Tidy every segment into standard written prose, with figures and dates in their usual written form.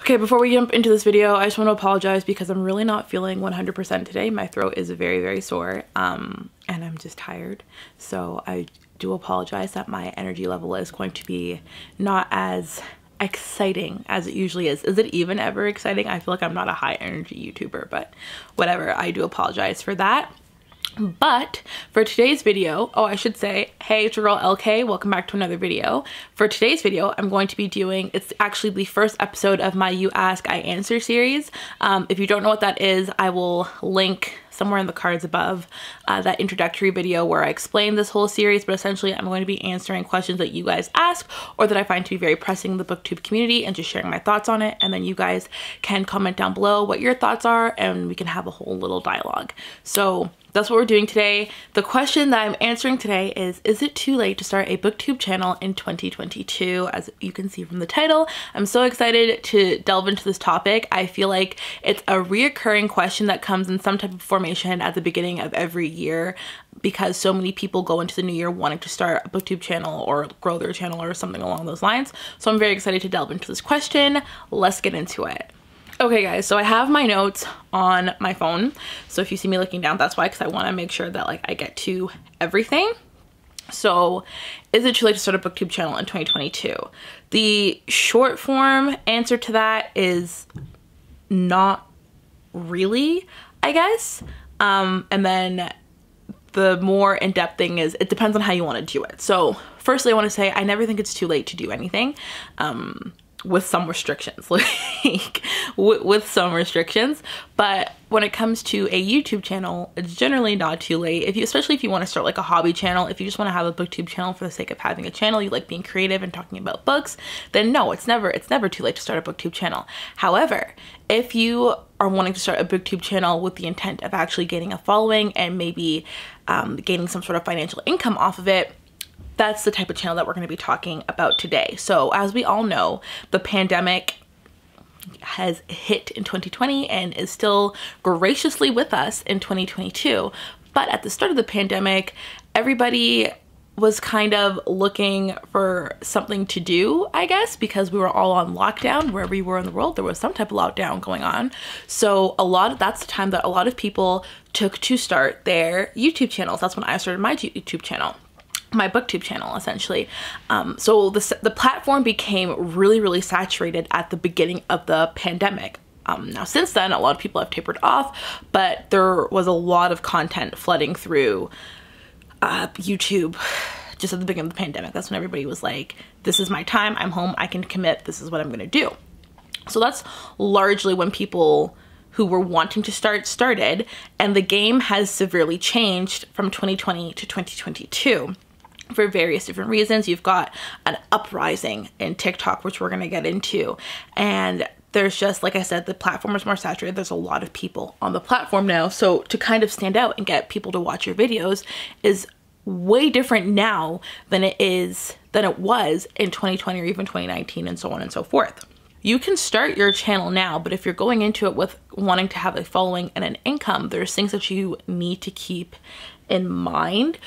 Okay, before we jump into this video, I just want to apologize because I'm really not feeling 100% today. My throat is very, very sore, and I'm just tired. So I do apologize that my energy level is going to be not as exciting as it usually is. Is it even ever exciting? I feel like I'm not a high energy YouTuber, but whatever. I do apologize for that. But for today's video, oh, I should say, hey, it's your girl Elle.K. Welcome back to another video. For today's video, I'm going to be doing, it's actually the first episode of my You Ask, I Answer series. If you don't know what that is, I will link somewhere in the cards above that introductory video where I explain this whole series, but essentially I'm going to be answering questions that you guys ask or that I find to be very pressing in the booktube community and just sharing my thoughts on it. And then you guys can comment down below what your thoughts are and we can have a whole little dialogue. So that's what we're doing today. The question that I'm answering today is it too late to start a booktube channel in 2022? As you can see from the title, I'm so excited to delve into this topic. I feel like it's a reoccurring question that comes in some type of formation at the beginning of every year because so many people go into the new year wanting to start a booktube channel or grow their channel or something along those lines. So I'm very excited to delve into this question. Let's get into it. Okay guys, so I have my notes on my phone. So if you see me looking down, that's why, because I want to make sure that like I get to everything. So is it too late to start a booktube channel in 2022? The short form answer to that is not really, I guess. And then the more in-depth thing is it depends on how you want to do it. So firstly, I want to say I never think it's too late to do anything. With some restrictions, like with some restrictions. But when it comes to a YouTube channel, it's generally not too late. Especially if you want to start like a hobby channel, if you just want to have a booktube channel for the sake of having a channel, you like being creative and talking about books, then no, it's never too late to start a booktube channel. However, if you are wanting to start a booktube channel with the intent of actually gaining a following and maybe gaining some sort of financial income off of it, that's the type of channel that we're going to be talking about today. So as we all know, the pandemic has hit in 2020 and is still graciously with us in 2022. But at the start of the pandemic, everybody was kind of looking for something to do, I guess, because we were all on lockdown. Wherever you were in the world, there was some type of lockdown going on. So that's the time that a lot of people took to start their YouTube channels. That's when I started my YouTube channel. My booktube channel essentially. So the platform became really, really saturated at the beginning of the pandemic. Now since then, a lot of people have tapered off, but there was a lot of content flooding through YouTube just at the beginning of the pandemic. That's when everybody was like, this is my time, I'm home, I can commit, this is what I'm gonna do. So that's largely when people who were wanting to started, and the game has severely changed from 2020 to 2022. For various different reasons. You've got an uprising in TikTok, which we're going to get into. And there's just, like I said, the platform is more saturated. There's a lot of people on the platform now. So to kind of stand out and get people to watch your videos is way different now than it was in 2020 or even 2019 and so on and so forth. You can start your channel now, but if you're going into it with wanting to have a following and an income, there's things that you need to keep in mind.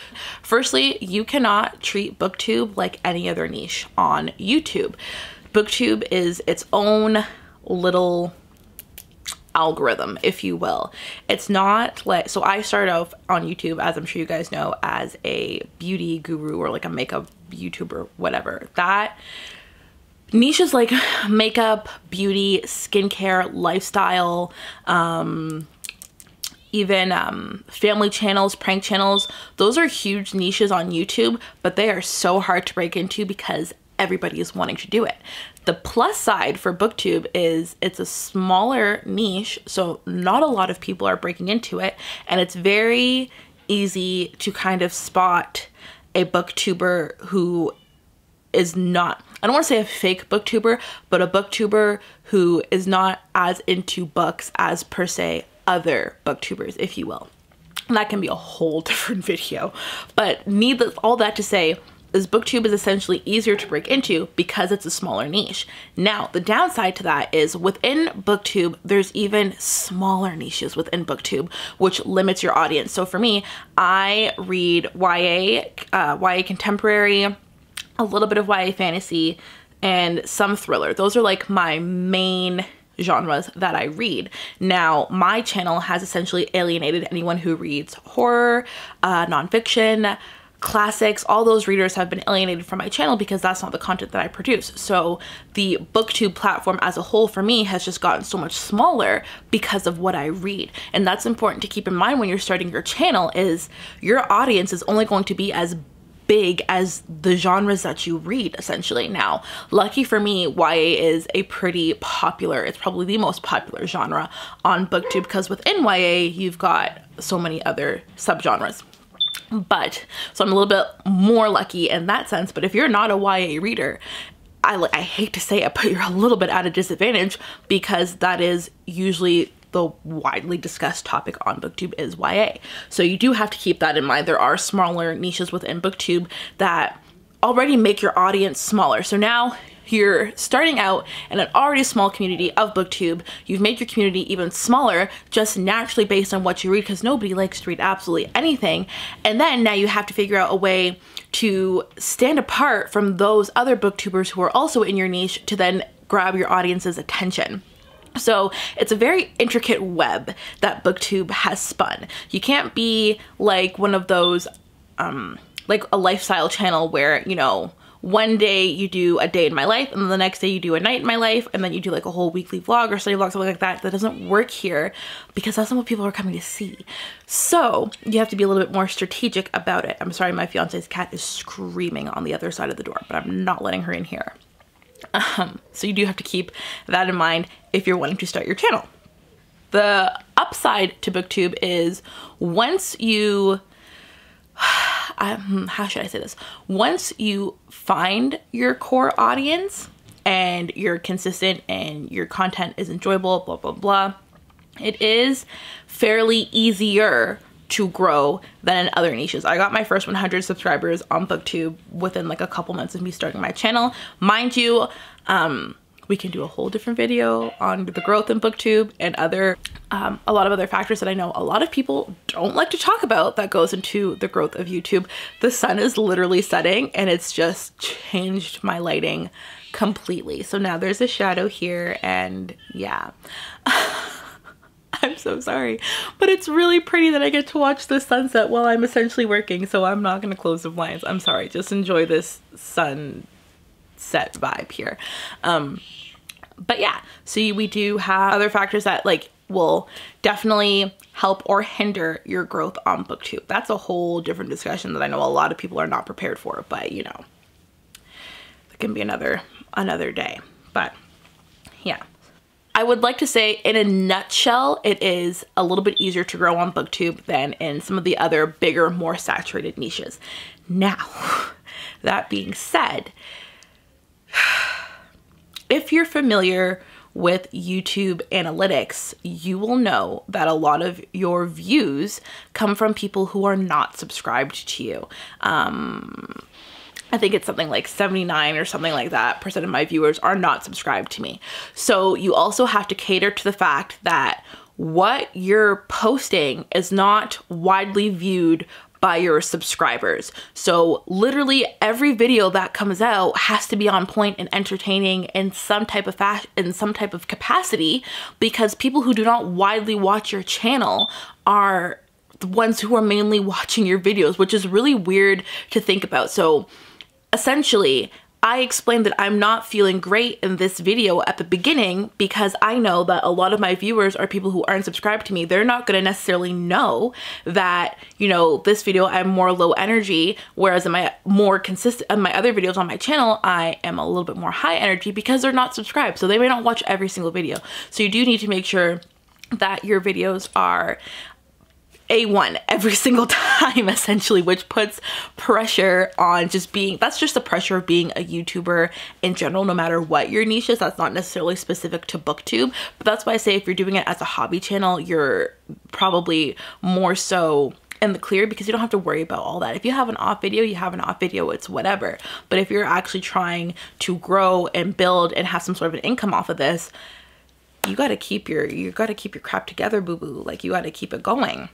Firstly, you cannot treat booktube like any other niche on YouTube. Booktube is its own little algorithm, if you will. It's not like, so I started off on YouTube, as I'm sure you guys know, as a beauty guru or like a makeup YouTuber, whatever. That niche is like makeup, beauty, skincare, lifestyle, even family channels, prank channels. Those are huge niches on YouTube, but they are so hard to break into because everybody is wanting to do it. The plus side for booktube is it's a smaller niche, so not a lot of people are breaking into it, and it's very easy to kind of spot a booktuber who is not, I don't want to say a fake booktuber, but a booktuber who is not as into books as per se other booktubers, if you will. And that can be a whole different video. But needless, all that to say, is booktube is essentially easier to break into because it's a smaller niche. Now, the downside to that is within booktube, there's even smaller niches within booktube, which limits your audience. So for me, I read YA contemporary, a little bit of YA fantasy, and some thriller. Those are like my main genres that I read. Now, my channel has essentially alienated anyone who reads horror, nonfiction, classics. All those readers have been alienated from my channel because that's not the content that I produce. So the Booktube platform as a whole for me has just gotten so much smaller because of what I read. And that's important to keep in mind when you're starting your channel, is your audience is only going to be as big as the genres that you read, essentially. Now, lucky for me, YA is a pretty popular, it's probably the most popular genre on Booktube, because within YA, you've got so many other subgenres. But, so I'm a little bit more lucky in that sense. But if you're not a YA reader, I hate to say it, but you're a little bit at a disadvantage, because that is usually the widely discussed topic on Booktube is YA. So you do have to keep that in mind. There are smaller niches within Booktube that already make your audience smaller. So now you're starting out in an already small community of Booktube. You've made your community even smaller just naturally based on what you read, because nobody likes to read absolutely anything. And then now you have to figure out a way to stand apart from those other Booktubers who are also in your niche to then grab your audience's attention. So it's a very intricate web that Booktube has spun. You can't be like one of those, like a lifestyle channel where, you know, one day you do a day in my life and then the next day you do a night in my life, and then you do like a whole weekly vlog or study vlog, something like that. That doesn't work here, because that's not what people are coming to see. So you have to be a little bit more strategic about it. I'm sorry, my fiance's cat is screaming on the other side of the door, but I'm not letting her in here. So you do have to keep that in mind if you're wanting to start your channel. The upside to Booktube is once you, how should I say this? Once you find your core audience and you're consistent and your content is enjoyable, blah, blah, blah, it is fairly easier to grow than in other niches. I got my first 100 subscribers on Booktube within like a couple months of me starting my channel. Mind you, we can do a whole different video on the growth in Booktube and other, a lot of other factors that I know a lot of people don't like to talk about that goes into the growth of YouTube. The sun is literally setting and it's just changed my lighting completely. So now there's a shadow here, and yeah. I'm so sorry, but it's really pretty that I get to watch the sunset while I'm essentially working, so I'm not going to close the blinds. I'm sorry, just enjoy this sunset vibe here. But yeah, so we do have other factors that like will definitely help or hinder your growth on Booktube. That's a whole different discussion that I know a lot of people are not prepared for, but you know, it can be another day. But yeah. I would like to say, in a nutshell, it is a little bit easier to grow on Booktube than in some of the other bigger, more saturated niches. Now, that being said, if you're familiar with YouTube analytics, you will know that a lot of your views come from people who are not subscribed to you. I think it's something like 79 or something like that % of my viewers are not subscribed to me. So you also have to cater to the fact that what you're posting is not widely viewed by your subscribers. So literally every video that comes out has to be on point and entertaining in some type of in some type of capacity, because people who do not widely watch your channel are the ones who are mainly watching your videos, which is really weird to think about. So essentially, I explained that I'm not feeling great in this video at the beginning because I know that a lot of my viewers are people who aren't subscribed to me. They're not going to necessarily know that, you know, this video I'm more low energy, whereas in my more consistent, in my other videos on my channel, I am a little bit more high energy, because they're not subscribed. So they may not watch every single video. So you do need to make sure that your videos are A1 every single time, essentially, which puts pressure on just being, that's just the pressure of being a YouTuber in general, no matter what your niche is. That's not necessarily specific to Booktube, but that's why I say if you're doing it as a hobby channel, you're probably more so in the clear, because you don't have to worry about all that. If you have an off video, you have an off video, it's whatever. But if you're actually trying to grow and build and have some sort of an income off of this, you gotta keep your crap together, boo-boo. Like, you gotta keep it going.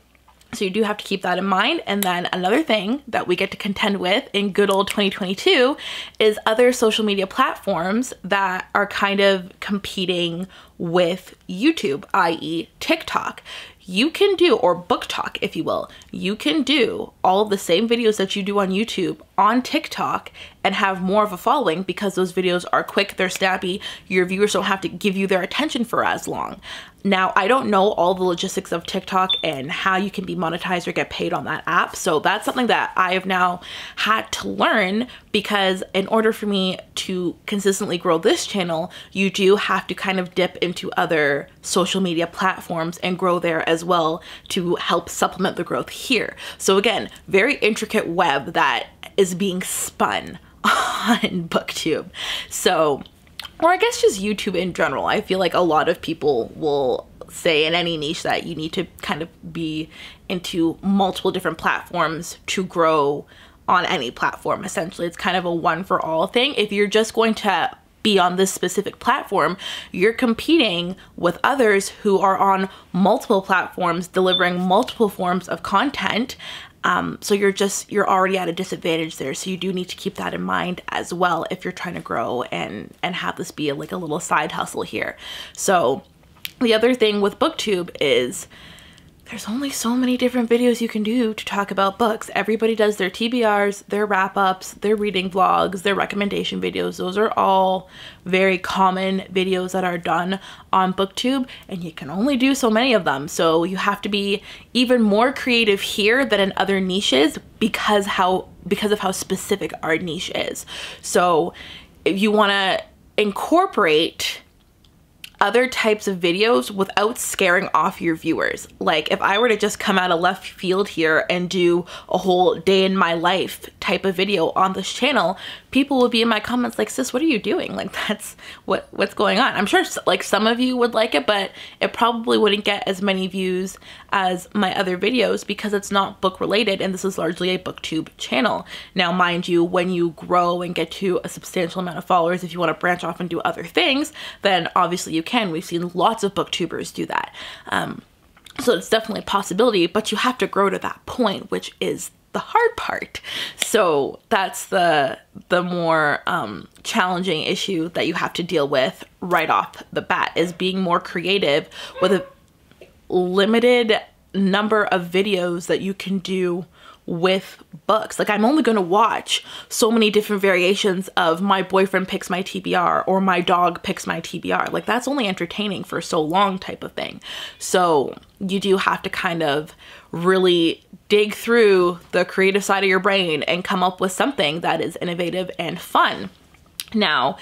So you do have to keep that in mind. And then another thing that we get to contend with in good old 2022 is other social media platforms that are kind of competing with YouTube, i.e. TikTok. You can do, or BookTok, if you will, you can do all of the same videos that you do on YouTube on TikTok and have more of a following because those videos are quick, they're snappy, your viewers don't have to give you their attention for as long. Now, I don't know all the logistics of TikTok and how you can be monetized or get paid on that app. So that's something that I have now had to learn, because in order for me to consistently grow this channel, you do have to kind of dip into other social media platforms and grow there as well to help supplement the growth here. So again, very intricate web that is being spun on BookTube. So, or I guess just YouTube in general. I feel like a lot of people will say in any niche that you need to kind of be into multiple different platforms to grow on any platform. Essentially, it's kind of a one for all thing. If you're just going to be on this specific platform, you're competing with others who are on multiple platforms delivering multiple forms of content. So you're already at a disadvantage there. So you do need to keep that in mind as well if you're trying to grow and have this be like a little side hustle here. So the other thing with BookTube is there's only so many different videos you can do to talk about books. Everybody does their TBRs, their wrap-ups, their reading vlogs, their recommendation videos. Those are all very common videos that are done on BookTube, and you can only do so many of them. So you have to be even more creative here than in other niches because of how specific our niche is. So if you want to incorporate other types of videos without scaring off your viewers. Like if I were to just come out of left field here and do a whole day in my life type of video on this channel, people would be in my comments like, sis, what are you doing? Like that's what's going on. I'm sure like some of you would like it, but it probably wouldn't get as many views as my other videos because it's not book related and this is largely a BookTube channel. Now, mind you, when you grow and get to a substantial amount of followers, if you want to branch off and do other things, then obviously you can. We've seen lots of booktubers do that. So it's definitely a possibility, but you have to grow to that point, which is the hard part. So that's the more challenging issue that you have to deal with right off the bat, is being more creative with a limited number of videos that you can do with books. Like I'm only going to watch so many different variations of my boyfriend picks my TBR or my dog picks my TBR. Like that's only entertaining for so long type of thing. So you do have to kind of really dig through the creative side of your brain and come up with something that is innovative and fun. Now,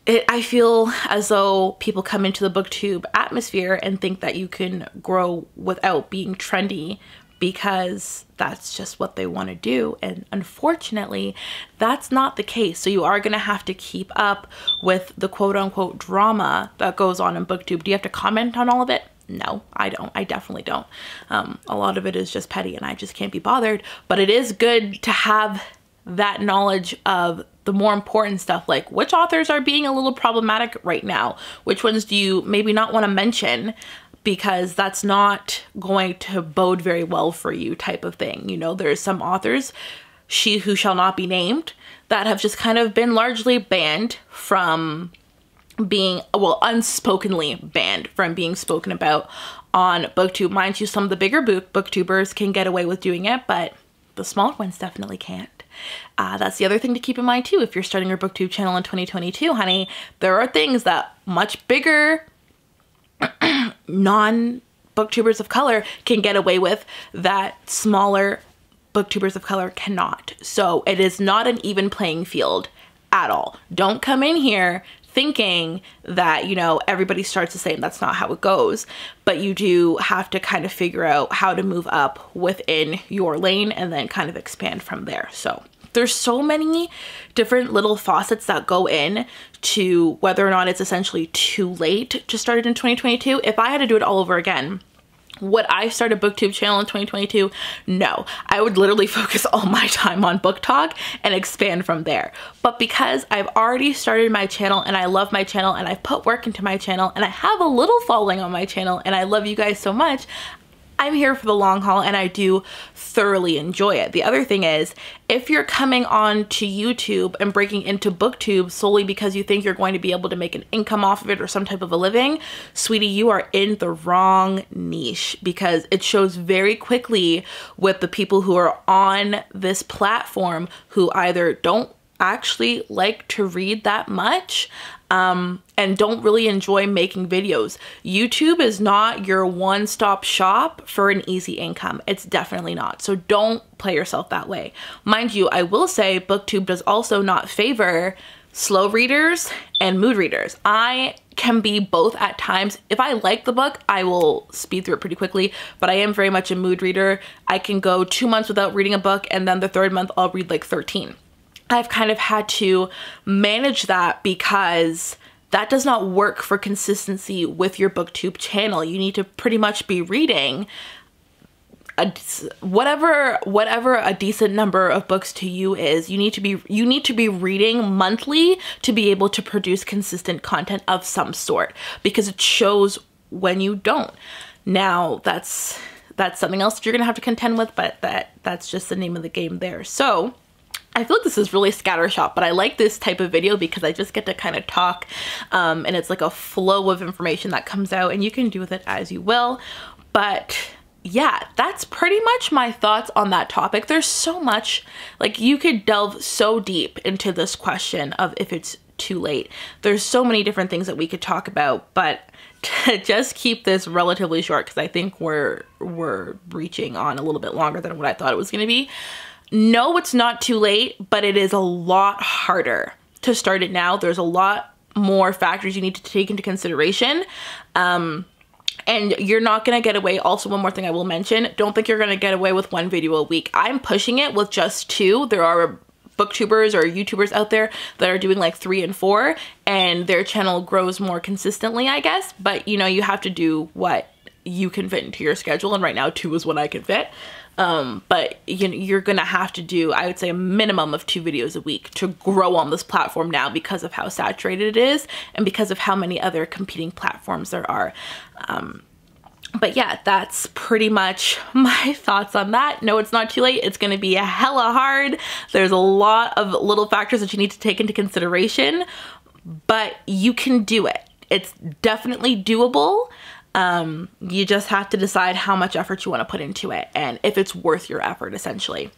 I feel as though people come into the BookTube atmosphere and think that you can grow without being trendy because that's just what they want to do. And unfortunately, that's not the case. So you are going to have to keep up with the quote unquote drama that goes on in BookTube. Do you have to comment on all of it? No, I don't. I definitely don't. A lot of it is just petty and I just can't be bothered. But it is good to have that knowledge of the more important stuff, like which authors are being a little problematic right now, which ones do you maybe not want to mention, because that's not going to bode very well for you type of thing. You know, there's some authors, she who shall not be named, that have just kind of been largely banned from being, well, unspokenly banned from being spoken about on BookTube. Mind you, some of the bigger booktubers can get away with doing it, but the smaller ones definitely can't. That's the other thing to keep in mind too. If you're starting your BookTube channel in 2022, honey, there are things that much bigger non-booktubers of color can get away with that smaller booktubers of color cannot. So it is not an even playing field at all. Don't come in here thinking that, you know, everybody starts the same. That's not how it goes. But you do have to kind of figure out how to move up within your lane and then kind of expand from there. So there's so many different little faucets that go in to whether or not it's essentially too late to start it in 2022. If I had to do it all over again, would I start a BookTube channel in 2022? No, I would literally focus all my time on Book Talk and expand from there. But because I've already started my channel and I love my channel and I've put work into my channel and I have a little following on my channel and I love you guys so much, I'm here for the long haul and I do thoroughly enjoy it. The other thing is, if you're coming on to YouTube and breaking into Booktube solely because you think you're going to be able to make an income off of it or some type of a living, sweetie, you are in the wrong niche, because it shows very quickly with the people who are on this platform who either don't actually like to read that much and don't really enjoy making videos. YouTube is not your one-stop shop for an easy income. It's definitely not. So don't play yourself that way. Mind you, I will say Booktube does also not favor slow readers and mood readers. I can be both at times. If I like the book, I will speed through it pretty quickly, but I am very much a mood reader. I can go 2 months without reading a book, and then the third month I'll read like 13. I've kind of had to manage that because that does not work for consistency with your Booktube channel. You need to pretty much be reading whatever a decent number of books to you is. You need to be reading monthly to be able to produce consistent content of some sort, because it shows when you don't. Now that's something else that you're gonna have to contend with, but that's just the name of the game there. So I feel like this is really scattershot, but I like this type of video because I just get to kind of talk and it's like a flow of information that comes out, and you can do with it as you will. But yeah, that's pretty much my thoughts on that topic. There's so much, like, you could delve so deep into this question of if it's too late. There's so many different things that we could talk about, but to just keep this relatively short, because I think we're reaching on a little bit longer than what I thought it was going to be. No, it's not too late, but it is a lot harder to start it now. There's a lot more factors you need to take into consideration. And you're not gonna get away. Also, one more thing I will mention, don't think you're gonna get away with 1 video a week. I'm pushing it with just 2. There are booktubers or YouTubers out there that are doing like 3 and 4, and their channel grows more consistently, I guess. But you know, you have to do what you can fit into your schedule, and right now 2 is what I can fit. But you know, you're gonna have to do, I would say, a minimum of 2 videos a week to grow on this platform now, because of how saturated it is and because of how many other competing platforms there are. But yeah, that's pretty much my thoughts on that. No, it's not too late. It's gonna be a hella hard. There's a lot of little factors that you need to take into consideration, but you can do it. It's definitely doable. You just have to decide how much effort you want to put into it and if it's worth your effort, essentially.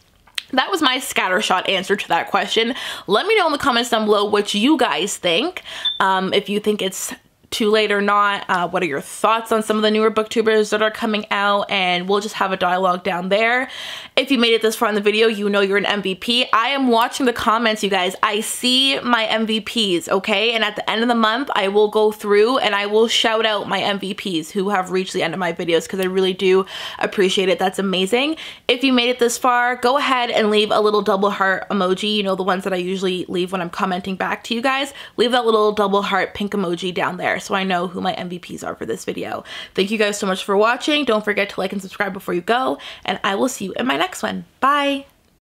That was my scattershot answer to that question. Let me know in the comments down below what you guys think. If you think it's too late or not, what are your thoughts on some of the newer booktubers that are coming out, and we'll just have a dialogue down there. If you made it this far in the video, you know you're an MVP. I am watching the comments, you guys. I see my MVPs, okay? And at the end of the month, I will go through and I will shout out my MVPs who have reached the end of my videos, because I really do appreciate it. That's amazing. If you made it this far, go ahead and leave a little double heart emoji. You know, the ones that I usually leave when I'm commenting back to you guys. Leave that little double heart pink emoji down there so I know who my MVPs are for this video. Thank you guys so much for watching. Don't forget to like and subscribe before you go, and I will see you in my next one. Bye!